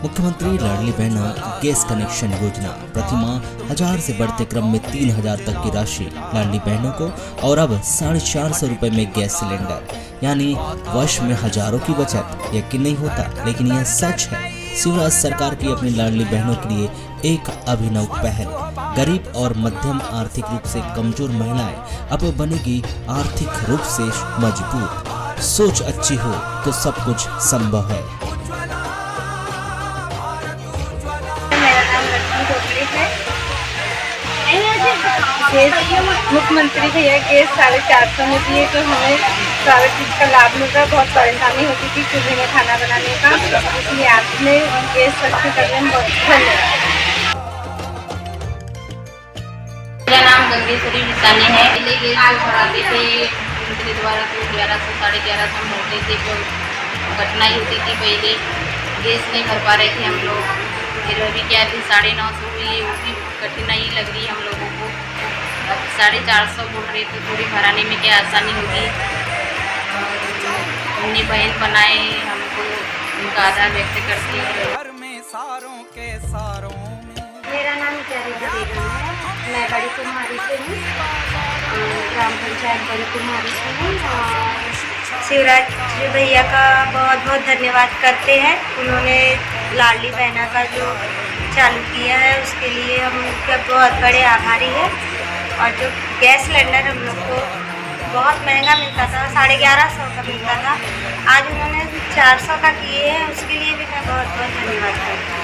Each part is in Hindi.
मुख्यमंत्री लाडली बहना गैस कनेक्शन योजना प्रतिमाह 1000 से बढ़ते क्रम में 3000 तक की राशि लाडली बहनों को और अब 450 रुपए में गैस सिलेंडर, यानी वर्ष में हजारों की बचत। यकीन नहीं होता लेकिन यह सच है। शिवराज सरकार की अपनी लाडली बहनों के लिए एक अभिनव पहल। गरीब और मध्यम आर्थिक रूप से कमजोर महिलाएं अब बनेगी आर्थिक रूप से मजबूत। सोच अच्छी हो तो सब कुछ संभव है। मुख्यमंत्री भैया गैस 450 में दिए तो हमें सारे चीज का लाभ मिल रहा है। बहुत परेशानी होती थी चूल्हे में खाना बनाने का, इसलिए आपने गैस सस्ती करने में बहुत धन्यवाद। मेरा नाम गंगेश्वरी निशानी है। पहले गैस जो भराते थे मुख्यमंत्री द्वारा तो 1100 1150 हम होते थे, तो कठिनाई होती थी। पहले गैस नहीं भर पा रहे थे हम लोग, फिर अभी क्या थी 950 हुई, वो भी कठिनाई लग रही हम लोगों को। अब 450 बोल रहे थे, थोड़ी भराने में क्या आसानी होगी। अपनी बहन बनाए हमको उनका आधार व्यक्त करती है। मेरा नाम चरिता बेगम है, मैं बड़ी कुमारी से हूँ, ग्राम पंचायत बड़ी कुमारी से हूँ। शिवराज भैया का बहुत बहुत धन्यवाद करते हैं। उन्होंने लाडली बहना का जो चालू किया है उसके लिए हम उनके बहुत बड़े आभारी हैं। और जो गैस सिलेंडर हम लोग को बहुत महंगा मिलता था, 1150 का मिलता था, आज उन्होंने 400 का किए हैं, उसके लिए भी मैं बहुत बहुत धन्यवाद करती हूँ।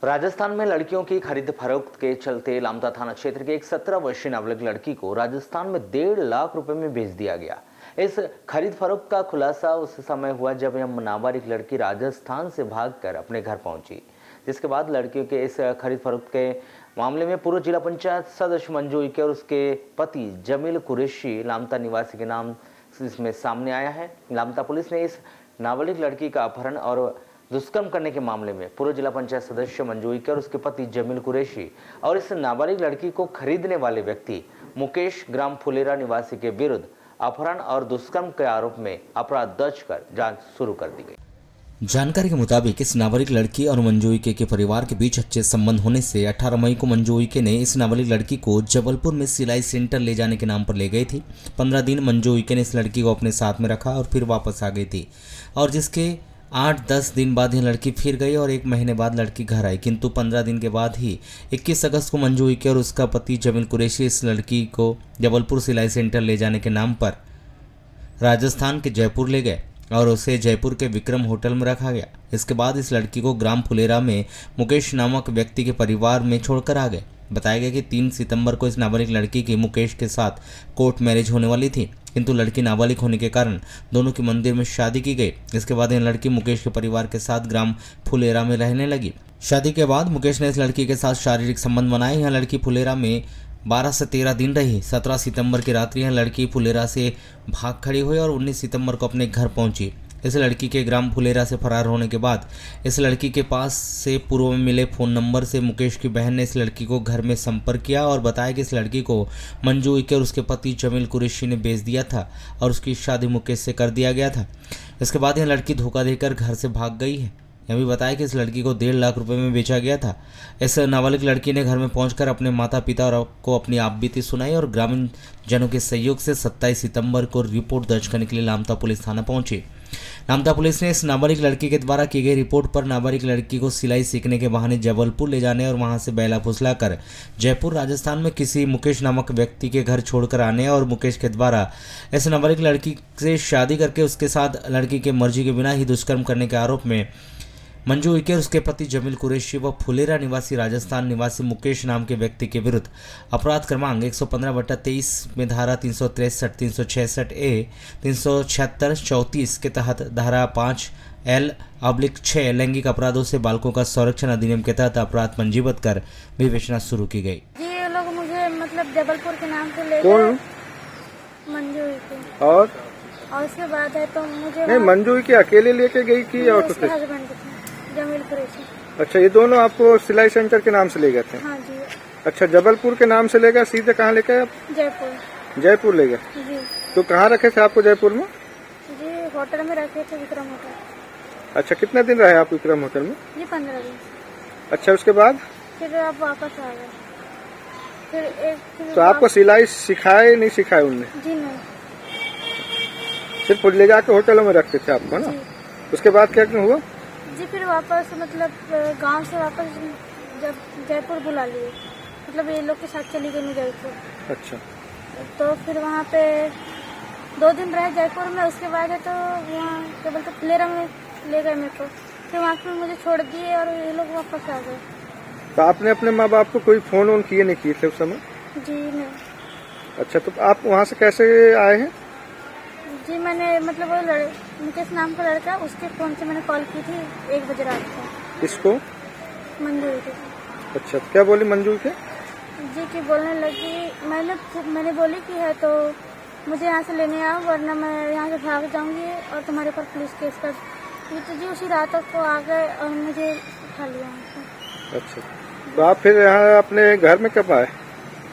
राजस्थान में लड़कियों की खरीद फरोख्त के चलते लामता थाना क्षेत्र के एक 17 वर्षीय नाबालिग लड़की को राजस्थान में 1.5 लाख रुपए में भेज दिया गया। इस खरीद फरोख्त का खुलासा उस समय हुआ जब यह नाबालिग लड़की राजस्थान से भागकर अपने घर पहुंची, जिसके बाद लड़कियों के इस खरीद फरोख्त के मामले में पूर्व जिला पंचायत सदस्य मंजू इके और उसके पति जमील कुरैशी लामता निवासी के नाम इसमें सामने आया है। लामता पुलिस ने इस नाबालिग लड़की का अपहरण और दुष्कर्म करने के मामले में पूर्व जिला पंचायत सदस्य मंजू इके और उसके पति जमील कुरैशी और इस नाबालिग लड़की को खरीदने वाले व्यक्ति मुकेश ग्राम फुलेरा निवासी के विरुद्ध अपहरण और दुष्कर्म के आरोप में अपराध दर्ज कर जांच शुरू कर दी गई। जानकारी के मुताबिक इस नाबालिग लड़की और मंजू इके के परिवार के बीच अच्छे संबंध होने से 18 मई को मंजू इके ने इस नाबालिग लड़की को जबलपुर में सिलाई सेंटर ले जाने के नाम पर ले गई थी। 15 दिन मंजू इके ने इस लड़की को अपने साथ में रखा और फिर वापस आ गई थी, और जिसके 8-10 दिन बाद यह लड़की फिर गई और 1 महीने बाद लड़की घर आई। किंतु 15 दिन के बाद ही 21 अगस्त को मंजू इके और उसका पति जमील कुरैशी इस लड़की को जबलपुर सिलाई सेंटर ले जाने के नाम पर राजस्थान के जयपुर ले गए और उसे जयपुर के विक्रम होटल में रखा गया। इसके बाद इस लड़की को ग्राम फुलेरा में मुकेश नामक व्यक्ति के परिवार में छोड़कर आ गए। बताया गया कि 3 सितंबर को इस नाबालिग लड़की की मुकेश के साथ कोर्ट मैरिज होने वाली थी, किंतु लड़की नाबालिग होने के कारण दोनों की मंदिर में शादी की गई। इसके बाद यह लड़की मुकेश के परिवार के साथ ग्राम फुलेरा में रहने लगी। शादी के बाद मुकेश ने इस लड़की के साथ शारीरिक संबंध बनाए। यह लड़की फुलेरा में 12 से 13 दिन रही। 17 सितंबर की रात्रि यह लड़की फुलेरा से भाग खड़ी हुई और 19 सितंबर को अपने घर पहुंची। इस लड़की के ग्राम फुलेरा से फरार होने के बाद इस लड़की के पास से पूर्व में मिले फ़ोन नंबर से मुकेश की बहन ने इस लड़की को घर में संपर्क किया और बताया कि इस लड़की को मंजू इके और उसके पति जमील कुरैशी ने बेच दिया था और उसकी शादी मुकेश से कर दिया गया था। इसके बाद यह लड़की धोखा देकर घर से भाग गई है। यह भी बताया कि इस लड़की को 1.5 लाख रुपए में बेचा गया था। इस नाबालिग लड़की ने घर में पहुंचकर अपने माता पिता को अपनी आपबीती सुनाई और ग्रामीण जनों के सहयोग से 27 सितंबर को रिपोर्ट दर्ज करने के लिए लामता पुलिस थाना पहुंची। लामता पुलिस ने इस नाबालिग लड़की के द्वारा की गई रिपोर्ट पर नाबालिग लड़की को सिलाई सीखने के बहाने जबलपुर ले जाने और वहां से बैला फुसलाकर जयपुर राजस्थान में किसी मुकेश नामक व्यक्ति के घर छोड़कर आने और मुकेश के द्वारा इस नाबालिग लड़की से शादी करके उसके साथ लड़की के मर्जी के बिना ही दुष्कर्म करने के आरोप में मंजू इके और उसके पति जमील कुरैशी व फुलेरा निवासी राजस्थान निवासी मुकेश नाम के व्यक्ति के विरुद्ध अपराध क्रमांक 115/23 में धारा 363, 366 ए, 376, 34 के तहत धारा 5L/6 लैंगिक अपराधों से बालकों का संरक्षण अधिनियम के तहत अपराध पंजीबद्ध कर विवेचना शुरू की गई। ये लोग मुझे मतलब जबलपुर के नाम से ले गए। मंजू इके। और और उसके बाद है तो मुझे नहीं, मंजू की अकेले लेके गई कि और उसके कुछ? हस्बैंड थे जमील कुरैशी। अच्छा, ये दोनों आपको सिलाई सेंटर के नाम से ले गए थे? हाँ जी। अच्छा, जबलपुर के नाम से ले गए, सीधे कहाँ ले गए आप? जयपुर। जयपुर ले गए। जी तो कहाँ रखे थे आपको जयपुर में? जी, होटल में रखे थे, विक्रम होटल। अच्छा, कितने दिन रहे आप विक्रम होटल में? जी 15 दिन। अच्छा, उसके बाद फिर आप वापस आ गए। फिर तो आपको सिलाई सिखाए नहीं सिखाए उनने? जी नहीं। सिर्फ ले जाके होटलों में रखते थे आपको ना? जी उसके बाद क्या क्यों हुआ? जी, फिर वापस मतलब गांव से वापस जब जयपुर बुला लिए, मतलब ये लोग के साथ चली गई मैं जयपुर। अच्छा, तो फिर वहाँ पे 2 दिन रहे जयपुर में। उसके बाद है तो वहाँ क्या बोलते फुलेरा में ले गए मेरे को। फिर वहाँ पे मुझे छोड़ दिए और ये लोग वापस आ गए। तो आपने अपने माँ बाप को कोई फोन वोन किए नहीं किए थे उस समय? जी नहीं। अच्छा, तो आप वहाँ से कैसे आए हैं? जी मैंने मतलब वो मुकेश नाम का लड़का, उसके फोन से मैंने कॉल की थी 1 बजे रात को। किसको? मंजूरी थी। अच्छा, तो क्या बोली मंजू के? जी की बोलने लगी, मैंने बोली कि है तो मुझे यहाँ से लेने आओ वरना मैं यहाँ से भाग जाऊंगी और तुम्हारे ऊपर पुलिस केस कर। ये तो जी उसी रात को आ गए और मुझे उठा लिया वहाँ से। अच्छा, तो आप फिर यहाँ अपने घर में कब आए?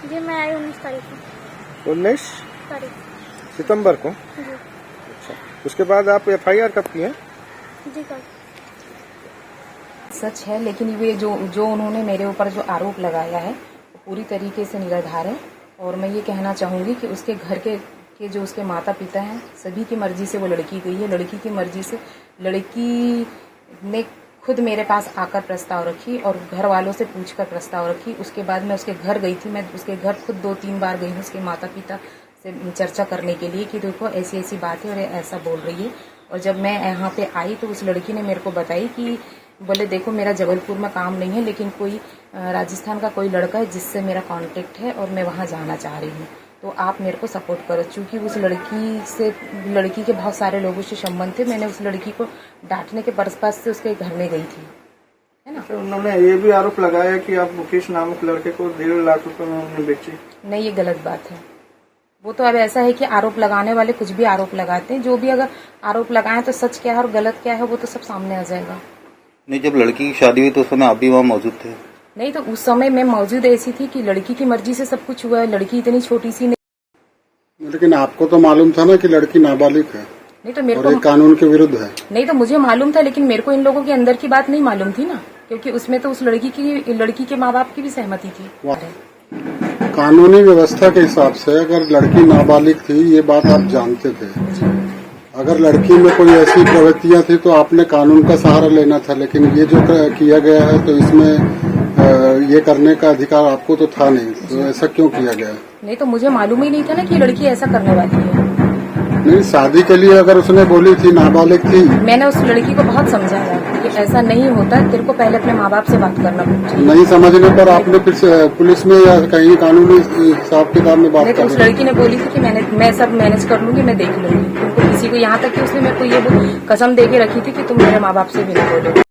जी मैं आई 19 तारीख को। 19 तारीख सितंबर को? जी। अच्छा, उसके बाद आप FIR कब की है? जी कल। सच है, लेकिन ये जो उन्होंने मेरे ऊपर जो आरोप लगाया है वो पूरी तरीके से निराधार है। और मैं ये कहना चाहूँगी कि उसके घर के जो उसके माता पिता हैं, सभी की मर्जी से वो लड़की गई है। लड़की की मर्जी से लड़की ने खुद मेरे पास आकर प्रस्ताव रखी और घर वालों से पूछकर प्रस्ताव रखी। उसके बाद मैं उसके घर गई थी। मैं उसके घर खुद 2-3 बार गई हूँ उसके माता पिता से चर्चा करने के लिए कि देखो ऐसी ऐसी बात है और ऐसा बोल रही है। और जब मैं यहाँ पे आई तो उस लड़की ने मेरे को बताई कि बोले देखो मेरा जबलपुर में काम नहीं है, लेकिन कोई राजस्थान का कोई लड़का है जिससे मेरा कांटेक्ट है और मैं वहाँ जाना चाह रही हूँ, तो आप मेरे को सपोर्ट करो। चूँकि उस लड़की के बहुत सारे लोगों से संबंध थे। मैंने उस लड़की को डांटने के पर्पस से उसके घर में गई थी, है ना। तो उन्होंने ये भी आरोप लगाया कि आप मुकेश नामक लड़के को 1.5 लाख रुपए में उन्होंने बेची। नहीं, ये गलत बात है। वो तो अब ऐसा है कि आरोप लगाने वाले कुछ भी आरोप लगाते हैं। जो भी अगर आरोप लगाएं तो सच क्या है और गलत क्या है वो तो सब सामने आ जाएगा। नहीं, जब लड़की की शादी हुई तो उस समय आप भी वहाँ मौजूद थे? नहीं, तो उस समय मैं मौजूद ऐसी थी कि लड़की की मर्जी से सब कुछ हुआ है। लड़की इतनी छोटी सी नहीं। लेकिन आपको तो मालूम था ना कि लड़की नाबालिग है? नहीं तो मेरे और को कानून के विरुद्ध है। नहीं तो मुझे मालूम था, लेकिन मेरे को इन लोगों के अंदर की बात नहीं मालूम थी ना, क्योंकि उसमें तो उस लड़की के माँ बाप की भी सहमति थी। कानूनी व्यवस्था के हिसाब से अगर लड़की नाबालिग थी ये बात आप जानते थे। अगर लड़की में कोई ऐसी प्रवृत्तियां थी तो आपने कानून का सहारा लेना था। लेकिन ये जो किया गया है तो इसमें ये करने का अधिकार आपको तो था नहीं, तो ऐसा क्यों किया गया? नहीं तो मुझे मालूम ही नहीं था ना कि लड़की ऐसा करने वाली है। नहीं, शादी के लिए अगर उसने बोली थी नाबालिग थी। मैंने उस लड़की को बहुत समझाया कि ऐसा नहीं होता, तेरे को पहले अपने माँ बाप से बात करना चाहिए। नहीं समझने पर आपने फिर पुलिस में या कहीं कानूनी हिसाब किताब में बात नहीं, तो उस लड़की ने बोली थी कि मैं सब मैनेज कर लूंगी, मैं देख लूंगी। उनको किसी को यहाँ तक कि उसने मेरे को ये कसम दे के रखी थी कि तुम मेरे माँ बाप से भी नहीं बोलो।